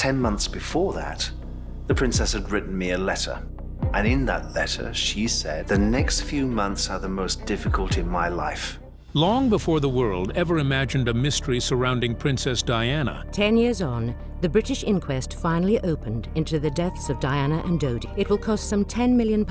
10 months before that, the princess had written me a letter. And in that letter, she said, "The next few months are the most difficult in my life." Long before the world ever imagined a mystery surrounding Princess Diana, 10 years on, the British inquest finally opened into the deaths of Diana and Dodi. It will cost some £10 million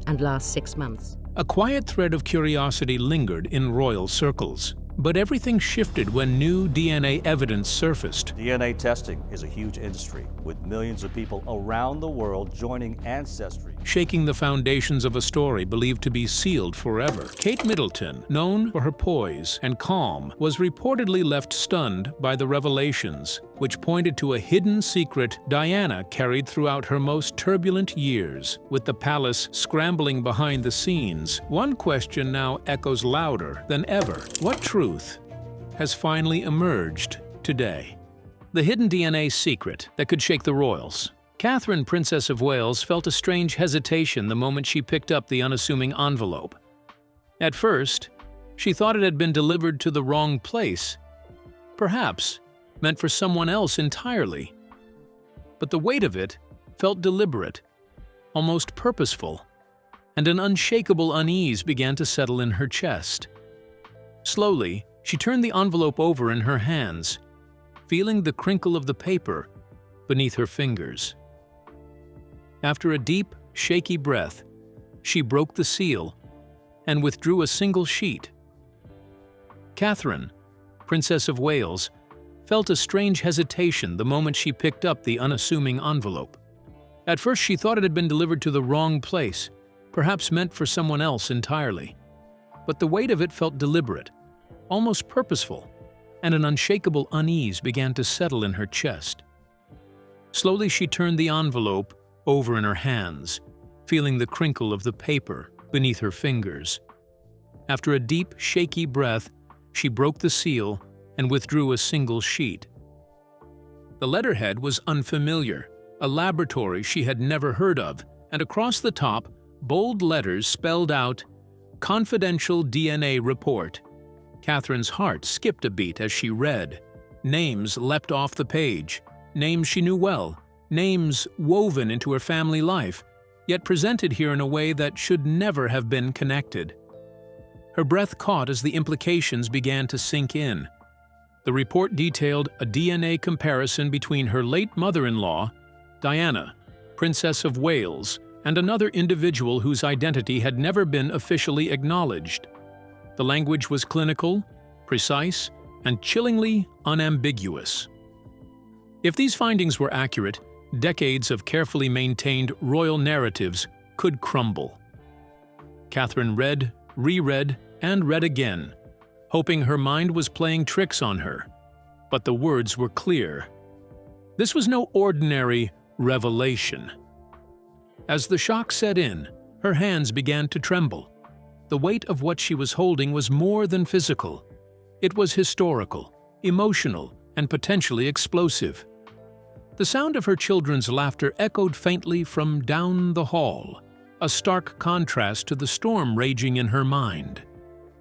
and last 6 months. a quiet thread of curiosity lingered in royal circles. But everything shifted when new DNA evidence surfaced. DNA testing is a huge industry, with millions of people around the world joining Ancestry, Shaking the foundations of a story believed to be sealed forever. Kate Middleton, known for her poise and calm, was reportedly left stunned by the revelations, which pointed to a hidden secret Diana carried throughout her most turbulent years. With the palace scrambling behind the scenes, one question now echoes louder than ever. What truth has finally emerged today? The hidden DNA secret that could shake the royals. Catherine, Princess of Wales, felt a strange hesitation the moment she picked up the unassuming envelope. At first, she thought it had been delivered to the wrong place, perhaps meant for someone else entirely. But the weight of it felt deliberate, almost purposeful, and an unshakable unease began to settle in her chest. Slowly, she turned the envelope over in her hands, feeling the crinkle of the paper beneath her fingers. After a deep, shaky breath, she broke the seal and withdrew a single sheet. Catherine, Princess of Wales, felt a strange hesitation the moment she picked up the unassuming envelope. At first, she thought it had been delivered to the wrong place, perhaps meant for someone else entirely. But the weight of it felt deliberate, almost purposeful, and an unshakable unease began to settle in her chest. Slowly, she turned the envelope over in her hands, feeling the crinkle of the paper beneath her fingers. After a deep, shaky breath, she broke the seal and withdrew a single sheet. The letterhead was unfamiliar, a laboratory she had never heard of, and across the top, bold letters spelled out, "Confidential DNA Report." Catherine's heart skipped a beat as she read. Names leapt off the page, names she knew well, names woven into her family life, yet presented here in a way that should never have been connected. Her breath caught as the implications began to sink in. The report detailed a DNA comparison between her late mother-in-law, Diana, Princess of Wales, and another individual whose identity had never been officially acknowledged. The language was clinical, precise, and chillingly unambiguous. If these findings were accurate, decades of carefully maintained royal narratives could crumble. Catherine read, reread, and read again, hoping her mind was playing tricks on her. But the words were clear. This was no ordinary revelation. As the shock set in, her hands began to tremble. The weight of what she was holding was more than physical. It was historical, emotional, and potentially explosive. The sound of her children's laughter echoed faintly from down the hall, a stark contrast to the storm raging in her mind.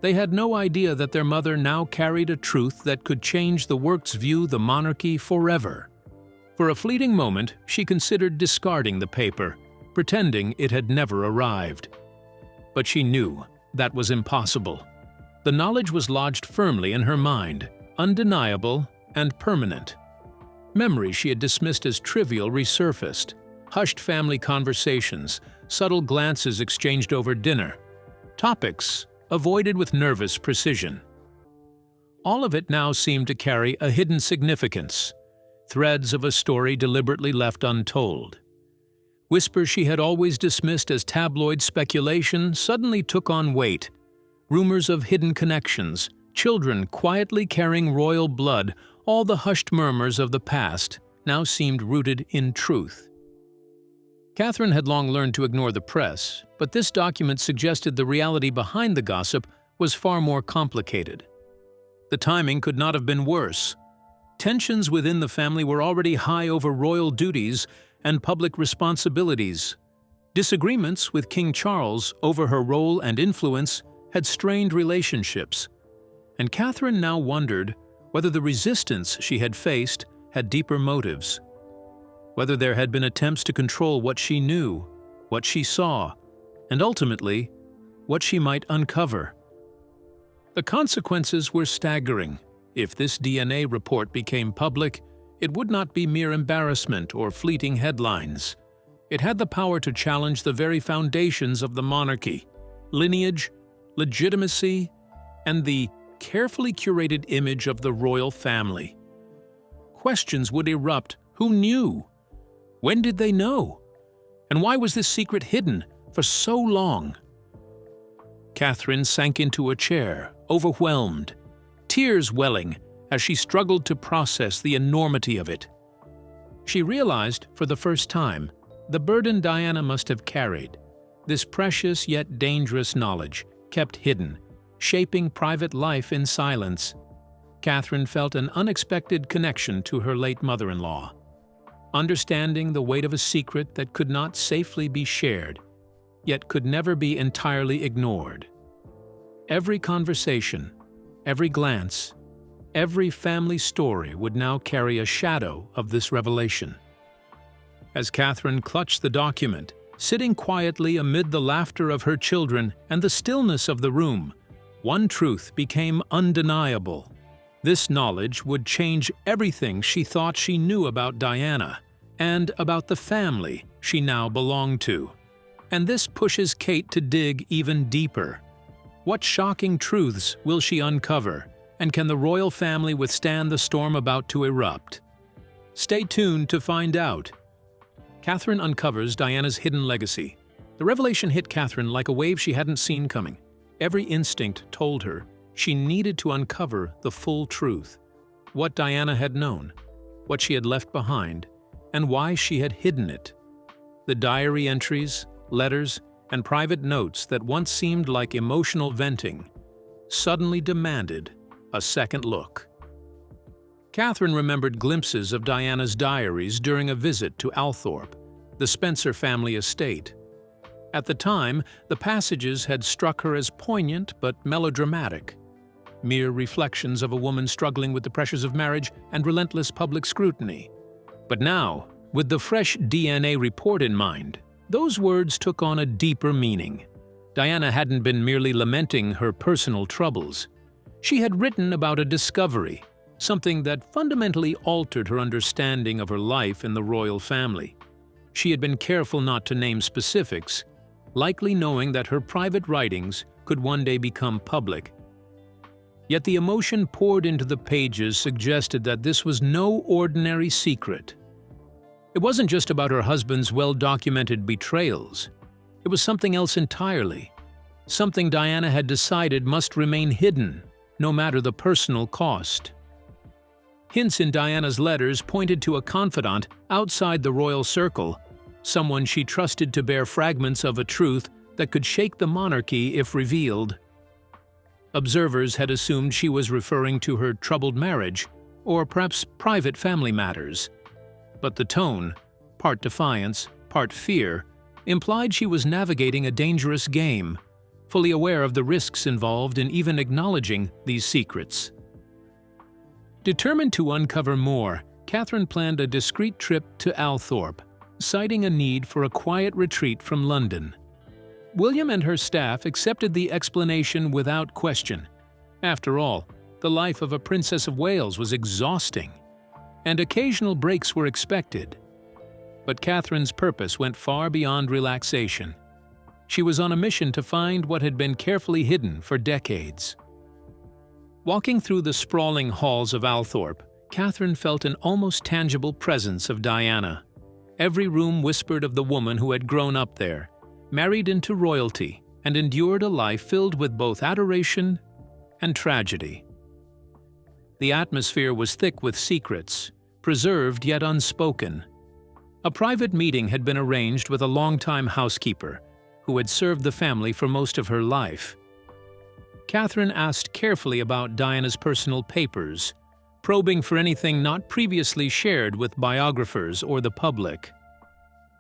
They had no idea that their mother now carried a truth that could change the world's view of the monarchy forever. For a fleeting moment, she considered discarding the paper, pretending it had never arrived. But she knew that was impossible. The knowledge was lodged firmly in her mind, undeniable and permanent. Memories she had dismissed as trivial resurfaced, hushed family conversations, subtle glances exchanged over dinner, topics avoided with nervous precision. All of it now seemed to carry a hidden significance, threads of a story deliberately left untold. Whispers she had always dismissed as tabloid speculation suddenly took on weight. Rumors of hidden connections, children quietly carrying royal blood, all the hushed murmurs of the past now seemed rooted in truth. Catherine had long learned to ignore the press, but this document suggested the reality behind the gossip was far more complicated. The timing could not have been worse. Tensions within the family were already high over royal duties and public responsibilities. Disagreements with King Charles over her role and influence had strained relationships, and Catherine now wondered whether the resistance she had faced had deeper motives. whether there had been attempts to control what she knew, what she saw, and ultimately, what she might uncover. The consequences were staggering. If this DNA report became public, it would not be mere embarrassment or fleeting headlines. It had the power to challenge the very foundations of the monarchy, lineage, legitimacy, and the carefully curated image of the royal family. Questions would erupt. Who knew? When did they know? And why was this secret hidden for so long? Catherine sank into a chair, overwhelmed, tears welling as she struggled to process the enormity of it. She realized, for the first time, the burden Diana must have carried, this precious yet dangerous knowledge, kept hidden, shaping private life in silence. Catherine felt an unexpected connection to her late mother-in-law, understanding the weight of a secret that could not safely be shared, yet could never be entirely ignored. Every conversation, every glance, every family story would now carry a shadow of this revelation. As Catherine clutched the document, sitting quietly amid the laughter of her children and the stillness of the room, one truth became undeniable. This knowledge would change everything she thought she knew about Diana and about the family she now belonged to. And this pushes Kate to dig even deeper. What shocking truths will she uncover, and can the royal family withstand the storm about to erupt? Stay tuned to find out. Catherine uncovers Diana's hidden legacy. The revelation hit Catherine like a wave she hadn't seen coming. Every instinct told her she needed to uncover the full truth. What Diana had known, what she had left behind, and why she had hidden it. The diary entries, letters, and private notes that once seemed like emotional venting suddenly demanded a second look. Catherine remembered glimpses of Diana's diaries during a visit to Althorpe, the Spencer family estate. At the time, the passages had struck her as poignant but melodramatic, mere reflections of a woman struggling with the pressures of marriage and relentless public scrutiny. But now, with the fresh DNA report in mind, those words took on a deeper meaning. Diana hadn't been merely lamenting her personal troubles. She had written about a discovery, something that fundamentally altered her understanding of her life in the royal family. She had been careful not to name specifics, likely knowing that her private writings could one day become public. Yet the emotion poured into the pages suggested that this was no ordinary secret. It wasn't just about her husband's well-documented betrayals. It was something else entirely, something Diana had decided must remain hidden, no matter the personal cost. Hints in Diana's letters pointed to a confidant outside the royal circle, someone she trusted to bear fragments of a truth that could shake the monarchy if revealed. Observers had assumed she was referring to her troubled marriage, or perhaps private family matters. But the tone, part defiance, part fear, implied she was navigating a dangerous game, fully aware of the risks involved in even acknowledging these secrets. Determined to uncover more, Catherine planned a discreet trip to Althorpe, citing a need for a quiet retreat from London. William and her staff accepted the explanation without question. After all, the life of a Princess of Wales was exhausting, and occasional breaks were expected. But Catherine's purpose went far beyond relaxation. She was on a mission to find what had been carefully hidden for decades. Walking through the sprawling halls of Althorpe, Catherine felt an almost tangible presence of Diana. Every room whispered of the woman who had grown up there, married into royalty, and endured a life filled with both adoration and tragedy. The atmosphere was thick with secrets, preserved yet unspoken. A private meeting had been arranged with a longtime housekeeper, who had served the family for most of her life. Catherine asked carefully about Diana's personal papers, probing for anything not previously shared with biographers or the public.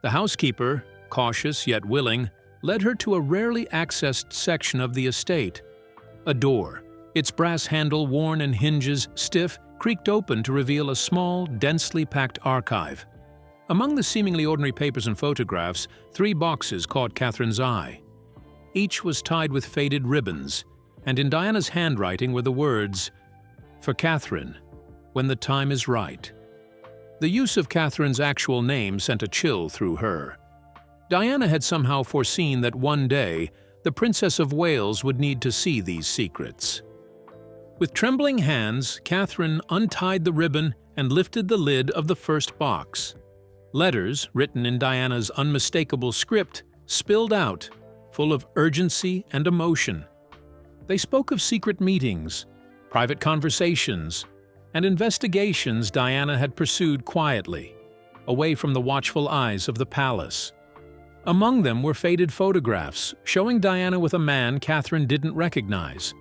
The housekeeper, cautious yet willing, led her to a rarely accessed section of the estate. A door, its brass handle worn and hinges stiff, creaked open to reveal a small, densely packed archive. Among the seemingly ordinary papers and photographs, 3 boxes caught Catherine's eye. Each was tied with faded ribbons, and in Diana's handwriting were the words, "For Catherine, when the time is right." The use of Catherine's actual name sent a chill through her. Diana had somehow foreseen that one day the Princess of Wales would need to see these secrets. With trembling hands, Catherine untied the ribbon and lifted the lid of the first box. Letters, written in Diana's unmistakable script, spilled out, full of urgency and emotion. They spoke of secret meetings, private conversations, and investigations Diana had pursued quietly, away from the watchful eyes of the palace. Among them were faded photographs showing Diana with a man Catherine didn't recognize,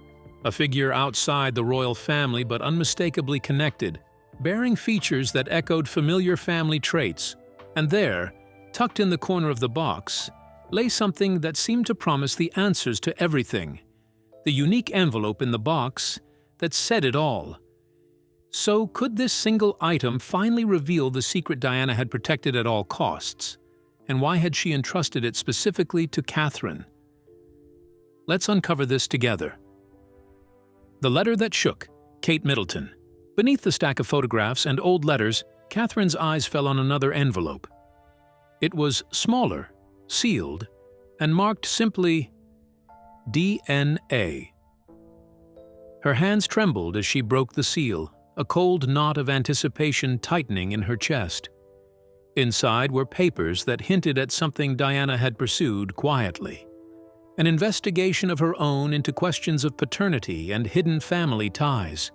a figure outside the royal family but unmistakably connected, bearing features that echoed familiar family traits, and there, tucked in the corner of the box, lay something that seemed to promise the answers to everything, the unique envelope in the box that said it all. So could this single item finally reveal the secret Diana had protected at all costs? And why had she entrusted it specifically to Catherine? Let's uncover this together. The Letter That Shook, Kate Middleton. Beneath the stack of photographs and old letters, Catherine's eyes fell on another envelope. It was smaller, sealed, and marked simply DNA. Her hands trembled as she broke the seal, a cold knot of anticipation tightening in her chest. Inside were papers that hinted at something Diana had pursued quietly. An investigation of her own into questions of paternity and hidden family ties.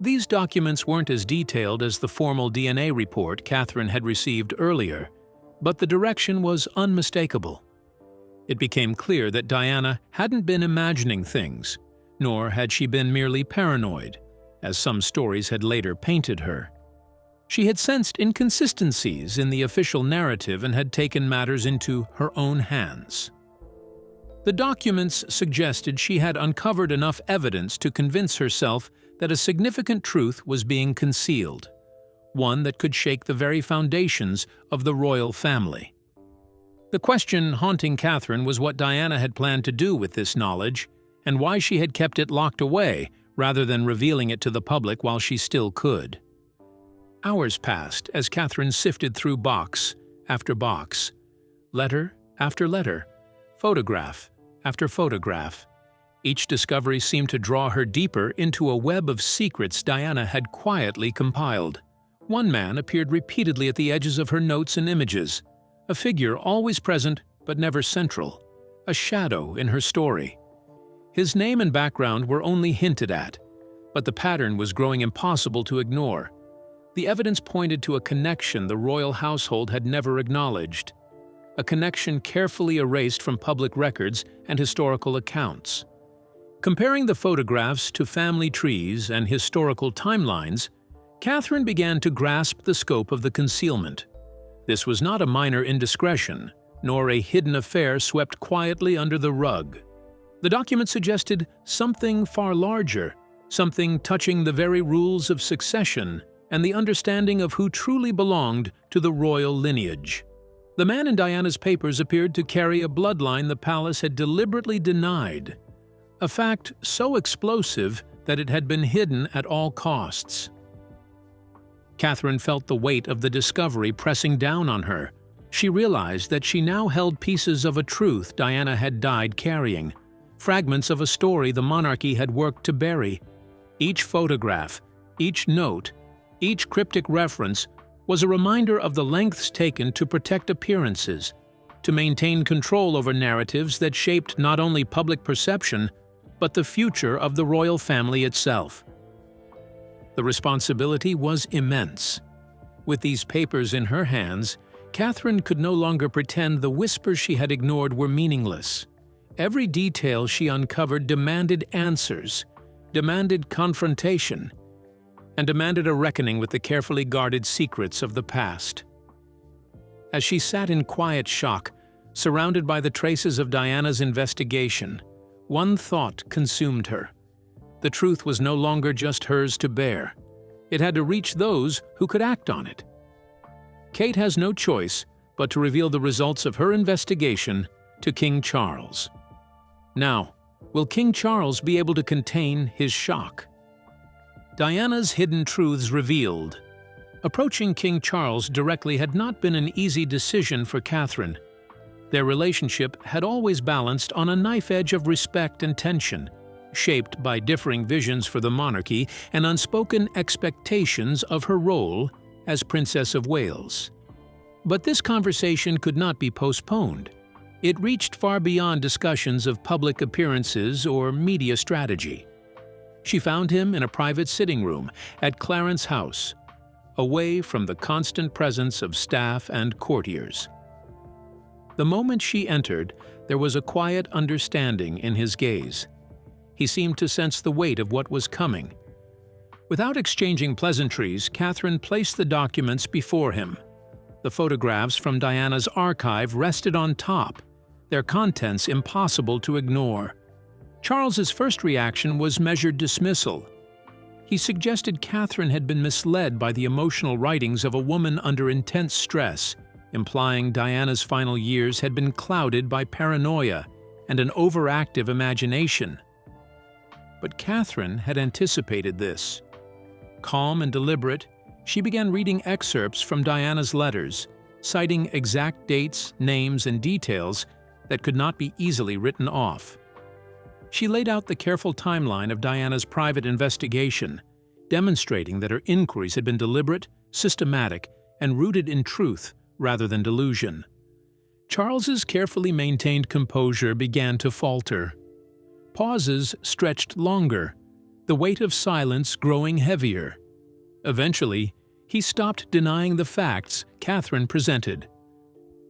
These documents weren't as detailed as the formal DNA report Catherine had received earlier, but the direction was unmistakable. It became clear that Diana hadn't been imagining things, nor had she been merely paranoid, as some stories had later painted her. She had sensed inconsistencies in the official narrative and had taken matters into her own hands. The documents suggested she had uncovered enough evidence to convince herself that a significant truth was being concealed, one that could shake the very foundations of the royal family. The question haunting Catherine was what Diana had planned to do with this knowledge, and why she had kept it locked away rather than revealing it to the public while she still could. Hours passed as Catherine sifted through box after box, letter after letter, photograph after photograph. Each discovery seemed to draw her deeper into a web of secrets Diana had quietly compiled. One man appeared repeatedly at the edges of her notes and images, a figure always present but never central, a shadow in her story. His name and background were only hinted at, but the pattern was growing impossible to ignore. The evidence pointed to a connection the royal household had never acknowledged, a connection carefully erased from public records and historical accounts. Comparing the photographs to family trees and historical timelines, Catherine began to grasp the scope of the concealment. This was not a minor indiscretion, nor a hidden affair swept quietly under the rug. The document suggested something far larger, something touching the very rules of succession and the understanding of who truly belonged to the royal lineage. The man in Diana's papers appeared to carry a bloodline the palace had deliberately denied, a fact so explosive that it had been hidden at all costs. Catherine felt the weight of the discovery pressing down on her. She realized that she now held pieces of a truth Diana had died carrying, fragments of a story the monarchy had worked to bury. Each photograph, each note, each cryptic reference was a reminder of the lengths taken to protect appearances, to maintain control over narratives that shaped not only public perception, but the future of the royal family itself. The responsibility was immense. With these papers in her hands, Catherine could no longer pretend the whispers she had ignored were meaningless. Every detail she uncovered demanded answers, demanded confrontation, and demanded a reckoning with the carefully guarded secrets of the past. As she sat in quiet shock, surrounded by the traces of Diana's investigation, one thought consumed her. The truth was no longer just hers to bear. It had to reach those who could act on it. Kate has no choice but to reveal the results of her investigation to King Charles. Now, will King Charles be able to contain his shock? Diana's hidden truths revealed. Approaching King Charles directly had not been an easy decision for Catherine. Their relationship had always balanced on a knife edge of respect and tension, shaped by differing visions for the monarchy and unspoken expectations of her role as Princess of Wales. But this conversation could not be postponed. It reached far beyond discussions of public appearances or media strategy. She found him in a private sitting room at Clarence House, away from the constant presence of staff and courtiers. The moment she entered, there was a quiet understanding in his gaze. He seemed to sense the weight of what was coming. Without exchanging pleasantries, Catherine placed the documents before him. The photographs from Diana's archive rested on top, their contents impossible to ignore. Charles's first reaction was measured dismissal. He suggested Catherine had been misled by the emotional writings of a woman under intense stress, implying Diana's final years had been clouded by paranoia and an overactive imagination. But Catherine had anticipated this. Calm and deliberate, she began reading excerpts from Diana's letters, citing exact dates, names, and details that could not be easily written off. She laid out the careful timeline of Diana's private investigation, demonstrating that her inquiries had been deliberate, systematic, and rooted in truth rather than delusion. Charles's carefully maintained composure began to falter. Pauses stretched longer, the weight of silence growing heavier. Eventually, he stopped denying the facts Catherine presented.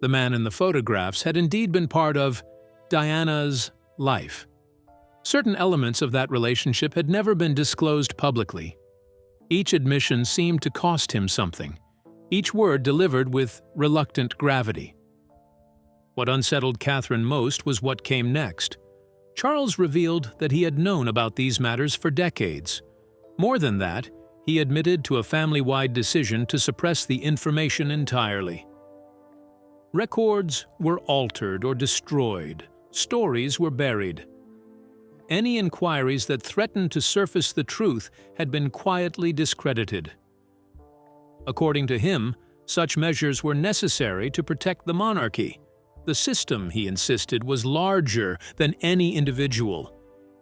The man in the photographs had indeed been part of Diana's life. Certain elements of that relationship had never been disclosed publicly. Each admission seemed to cost him something, each word delivered with reluctant gravity. What unsettled Catherine most was what came next. Charles revealed that he had known about these matters for decades. More than that, he admitted to a family-wide decision to suppress the information entirely. Records were altered or destroyed. Stories were buried. Any inquiries that threatened to surface the truth had been quietly discredited. According to him, such measures were necessary to protect the monarchy. The system, he insisted, was larger than any individual,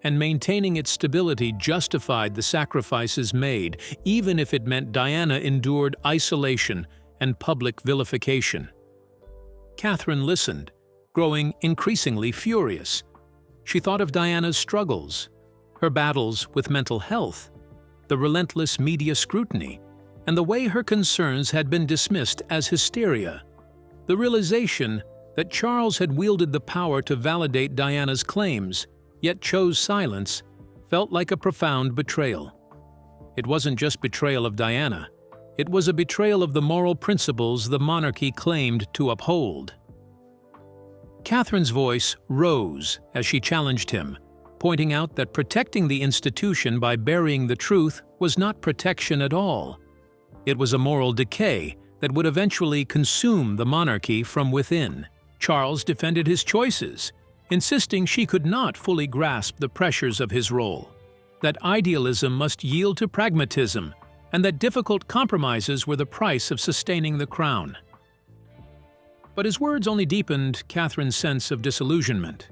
and maintaining its stability justified the sacrifices made, even if it meant Diana endured isolation and public vilification. Catherine listened, growing increasingly furious. She thought of Diana's struggles, her battles with mental health, the relentless media scrutiny, and the way her concerns had been dismissed as hysteria. The realization that Charles had wielded the power to validate Diana's claims, yet chose silence, felt like a profound betrayal. It wasn't just betrayal of Diana. It was a betrayal of the moral principles the monarchy claimed to uphold. Catherine's voice rose as she challenged him, pointing out that protecting the institution by burying the truth was not protection at all. It was a moral decay that would eventually consume the monarchy from within. Charles defended his choices, insisting she could not fully grasp the pressures of his role, that idealism must yield to pragmatism, and that difficult compromises were the price of sustaining the crown. But his words only deepened Catherine's sense of disillusionment.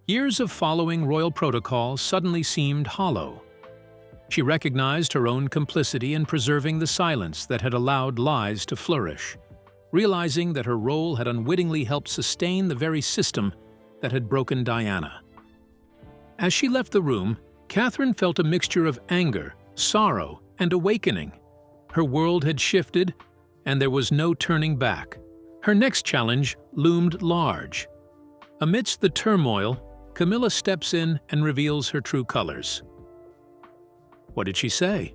Years of following royal protocol suddenly seemed hollow. She recognized her own complicity in preserving the silence that had allowed lies to flourish, realizing that her role had unwittingly helped sustain the very system that had broken Diana. As she left the room, Catherine felt a mixture of anger, sorrow, and awakening. Her world had shifted, and there was no turning back. Her next challenge loomed large. Amidst the turmoil, Camilla steps in and reveals her true colors. What did she say?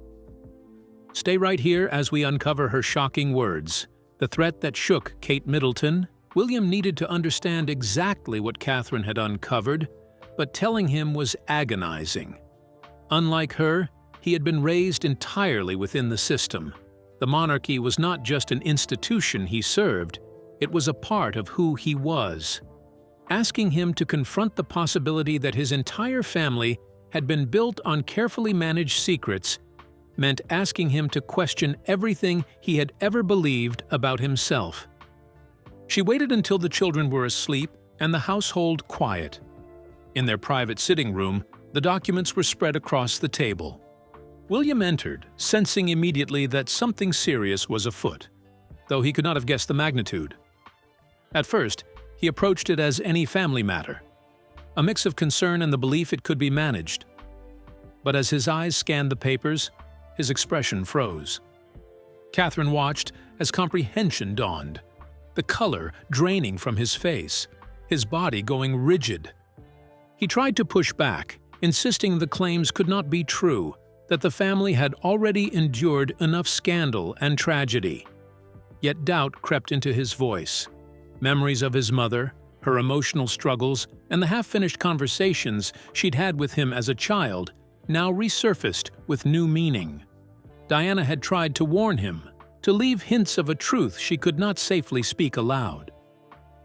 Stay right here as we uncover her shocking words. The threat that shook Kate Middleton. William needed to understand exactly what Catherine had uncovered, but telling him was agonizing. Unlike her, he had been raised entirely within the system. The monarchy was not just an institution he served, it was a part of who he was. Asking him to confront the possibility that his entire family had been built on carefully managed secrets meant asking him to question everything he had ever believed about himself. She waited until the children were asleep and the household quiet. In their private sitting room, the documents were spread across the table. William entered, sensing immediately that something serious was afoot, though he could not have guessed the magnitude. At first, he approached it as any family matter, a mix of concern and the belief it could be managed. But as his eyes scanned the papers, his expression froze. Catherine watched as comprehension dawned, the color draining from his face, his body going rigid. He tried to push back, insisting the claims could not be true, that the family had already endured enough scandal and tragedy. Yet doubt crept into his voice. Memories of his mother, her emotional struggles, and the half-finished conversations she'd had with him as a child now resurfaced with new meaning. Diana had tried to warn him, to leave hints of a truth she could not safely speak aloud.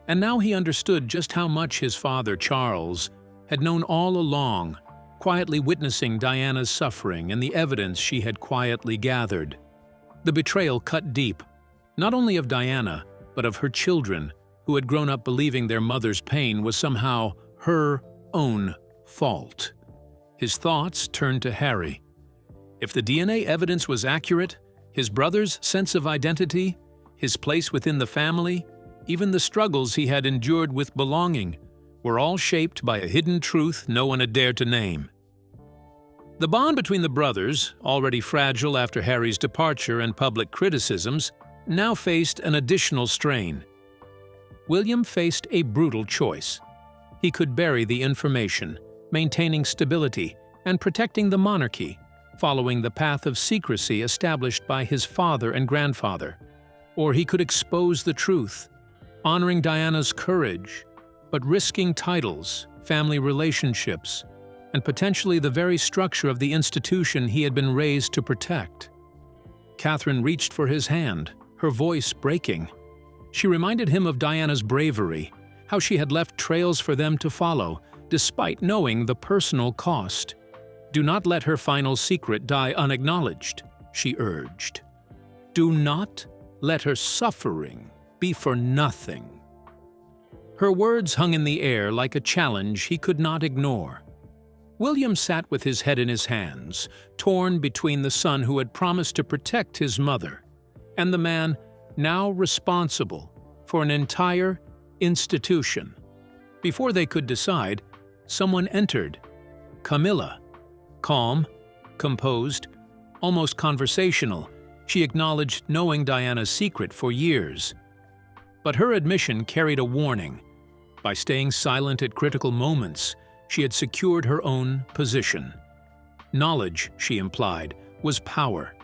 And now he understood just how much his father, Charles, had known all along, quietly witnessing Diana's suffering and the evidence she had quietly gathered. The betrayal cut deep, not only of Diana, but of her children, who had grown up believing their mother's pain was somehow her own fault. His thoughts turned to Harry. If the DNA evidence was accurate, his brother's sense of identity, his place within the family, even the struggles he had endured with belonging, were all shaped by a hidden truth no one had dared to name. The bond between the brothers, already fragile after Harry's departure and public criticisms, now faced an additional strain. William faced a brutal choice. He could bury the information, maintaining stability and protecting the monarchy, following the path of secrecy established by his father and grandfather. Or he could expose the truth, honoring Diana's courage, but risking titles, family relationships, and potentially the very structure of the institution he had been raised to protect. Catherine reached for his hand, her voice breaking. She reminded him of Diana's bravery, how she had left trails for them to follow, despite knowing the personal cost. Do not let her final secret die unacknowledged, she urged. Do not let her suffering be for nothing. Her words hung in the air like a challenge he could not ignore. William sat with his head in his hands, torn between the son who had promised to protect his mother and the man now responsible for an entire institution. Before they could decide, someone entered. Camilla. Calm, composed, almost conversational, she acknowledged knowing Diana's secret for years. But her admission carried a warning. By staying silent at critical moments, she had secured her own position. Knowledge, she implied, was power.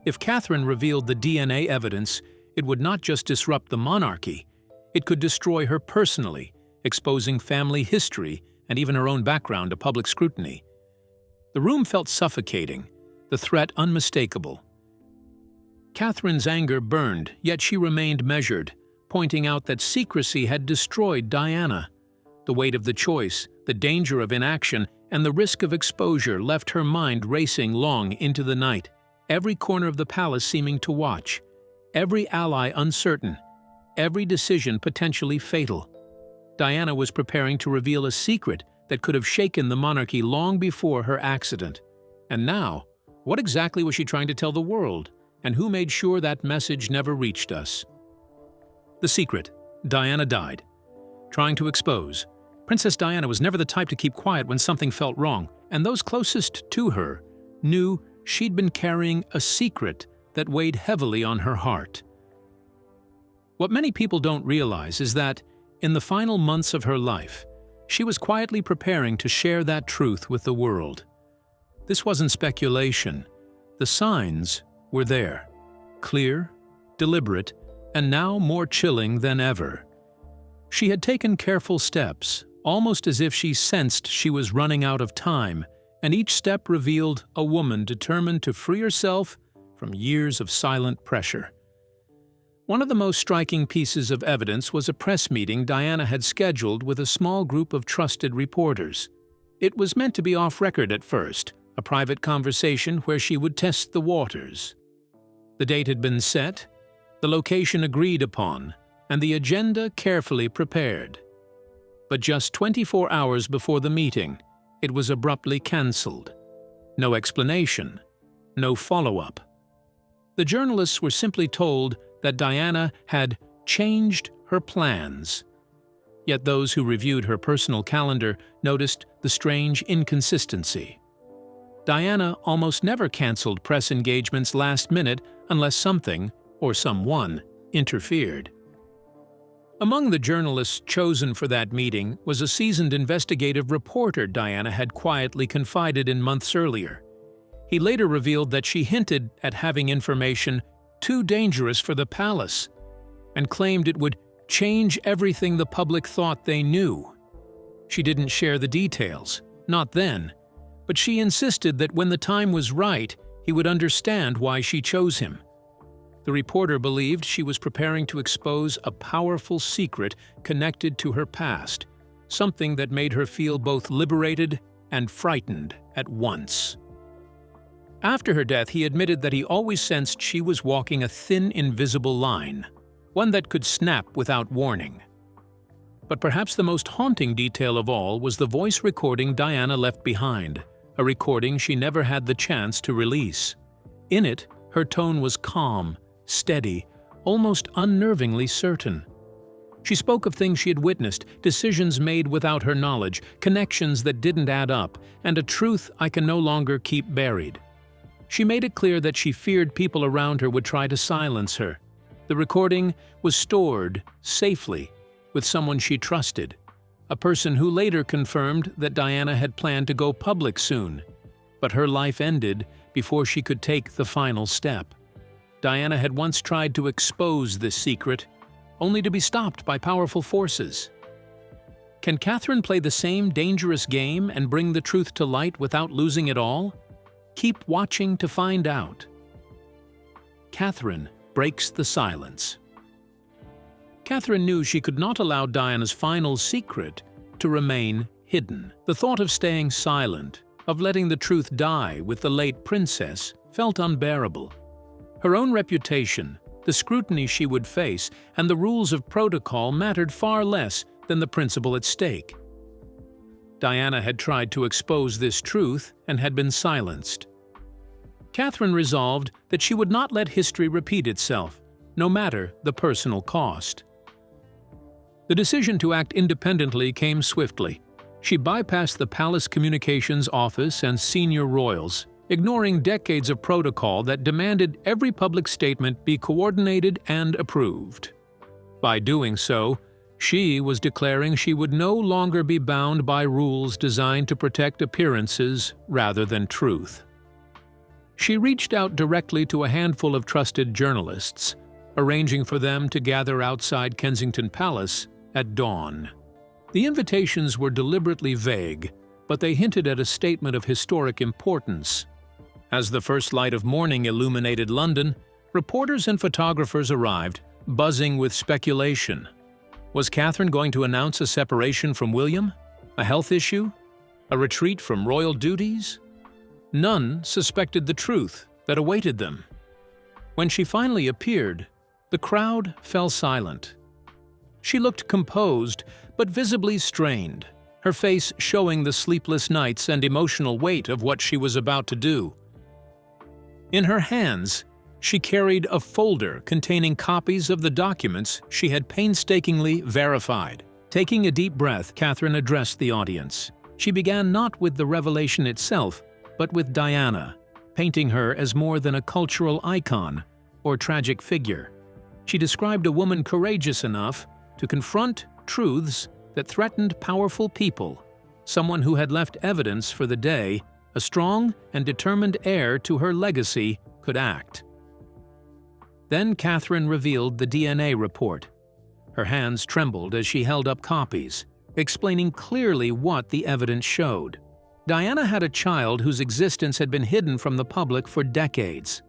If Catherine revealed the DNA evidence, it would not just disrupt the monarchy, it could destroy her personally, exposing family history and even her own background to public scrutiny. The room felt suffocating, the threat unmistakable. Catherine's anger burned, yet she remained measured, pointing out that secrecy had destroyed Diana. The weight of the choice, the danger of inaction, and the risk of exposure left her mind racing long into the night, every corner of the palace seeming to watch, every ally uncertain, every decision potentially fatal. Diana was preparing to reveal a secret that could have shaken the monarchy long before her accident. And now, what exactly was she trying to tell the world, and who made sure that message never reached us? The secret. Diana died. Trying to expose. Princess Diana was never the type to keep quiet when something felt wrong, and those closest to her knew she'd been carrying a secret that weighed heavily on her heart. What many people don't realize is that, in the final months of her life, she was quietly preparing to share that truth with the world. This wasn't speculation. The signs were there. Clear, deliberate, and now more chilling than ever. She had taken careful steps, almost as if she sensed she was running out of time, and each step revealed a woman determined to free herself from years of silent pressure. One of the most striking pieces of evidence was a press meeting Diana had scheduled with a small group of trusted reporters. It was meant to be off-record at first, a private conversation where she would test the waters. The date had been set, the location agreed upon, and the agenda carefully prepared. But just 24 hours before the meeting, it was abruptly cancelled. No explanation, no follow-up. The journalists were simply told that Diana had changed her plans. Yet those who reviewed her personal calendar noticed the strange inconsistency. Diana almost never cancelled press engagements last minute unless something, or someone, interfered. Among the journalists chosen for that meeting was a seasoned investigative reporter Diana had quietly confided in months earlier. He later revealed that she hinted at having information too dangerous for the palace, and claimed it would change everything the public thought they knew. She didn't share the details, not then, but she insisted that when the time was right, he would understand why she chose him. The reporter believed she was preparing to expose a powerful secret connected to her past, something that made her feel both liberated and frightened at once. After her death, he admitted that he always sensed she was walking a thin, invisible line, one that could snap without warning. But perhaps the most haunting detail of all was the voice recording Diana left behind, a recording she never had the chance to release. In it, her tone was calm, steady, almost unnervingly certain. She spoke of things she had witnessed, decisions made without her knowledge, connections that didn't add up, and a truth I can no longer keep buried. She made it clear that she feared people around her would try to silence her. The recording was stored safely with someone she trusted, a person who later confirmed that Diana had planned to go public soon, but her life ended before she could take the final step. Diana had once tried to expose this secret, only to be stopped by powerful forces. Can Catherine play the same dangerous game and bring the truth to light without losing it all? Keep watching to find out. Catherine breaks the silence. Catherine knew she could not allow Diana's final secret to remain hidden. The thought of staying silent, of letting the truth die with the late princess, felt unbearable. Her own reputation, the scrutiny she would face, and the rules of protocol mattered far less than the principle at stake. Diana had tried to expose this truth and had been silenced. Catherine resolved that she would not let history repeat itself, no matter the personal cost. The decision to act independently came swiftly. She bypassed the palace communications office and senior royals, ignoring decades of protocol that demanded every public statement be coordinated and approved. By doing so, she was declaring she would no longer be bound by rules designed to protect appearances rather than truth. She reached out directly to a handful of trusted journalists, arranging for them to gather outside Kensington Palace at dawn. The invitations were deliberately vague, but they hinted at a statement of historic importance. As the first light of morning illuminated London, reporters and photographers arrived, buzzing with speculation. Was Catherine going to announce a separation from William? A health issue? A retreat from royal duties? None suspected the truth that awaited them. When she finally appeared, the crowd fell silent. She looked composed, but visibly strained, her face showing the sleepless nights and emotional weight of what she was about to do. In her hands, she carried a folder containing copies of the documents she had painstakingly verified. Taking a deep breath, Catherine addressed the audience. She began not with the revelation itself, but with Diana, painting her as more than a cultural icon or tragic figure. She described a woman courageous enough to confront truths that threatened powerful people, someone who had left evidence for the day a strong and determined heir to her legacy could act. Then Catherine revealed the DNA report. Her hands trembled as she held up copies, explaining clearly what the evidence showed. Diana had a child whose existence had been hidden from the public for decades.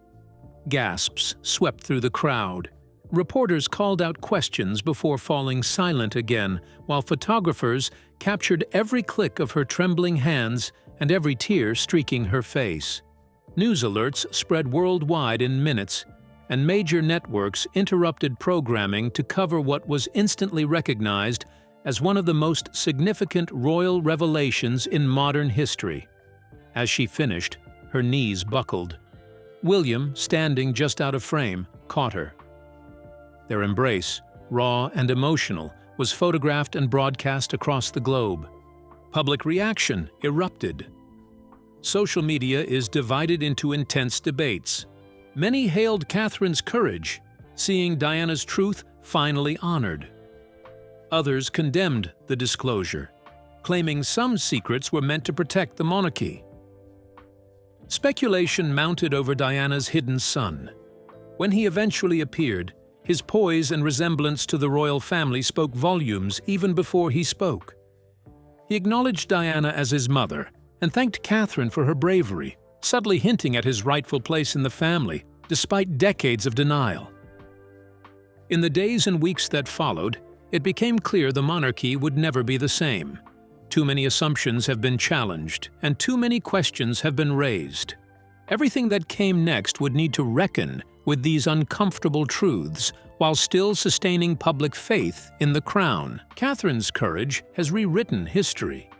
gasps swept through the crowd. Reporters called out questions before falling silent again, while photographers captured every click of her trembling hands and every tear streaking her face. News alerts spread worldwide in minutes, and major networks interrupted programming to cover what was instantly recognized as one of the most significant royal revelations in modern history. As she finished, her knees buckled. William, standing just out of frame, caught her. Their embrace, raw and emotional, was photographed and broadcast across the globe. Public reaction erupted. Social media is divided into intense debates. Many hailed Catherine's courage, seeing Diana's truth finally honored. Others condemned the disclosure, claiming some secrets were meant to protect the monarchy. Speculation mounted over Diana's hidden son. When he eventually appeared, his poise and resemblance to the royal family spoke volumes even before he spoke. He acknowledged Diana as his mother and thanked Catherine for her bravery, subtly hinting at his rightful place in the family, despite decades of denial. In the days and weeks that followed, it became clear the monarchy would never be the same. Too many assumptions have been challenged, and too many questions have been raised. Everything that came next would need to reckon with these uncomfortable truths while still sustaining public faith in the crown. Catherine's courage has rewritten history.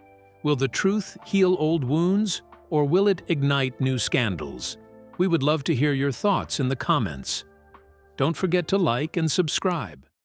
Will the truth heal old wounds, or will it ignite new scandals? We would love to hear your thoughts in the comments. Don't forget to like and subscribe.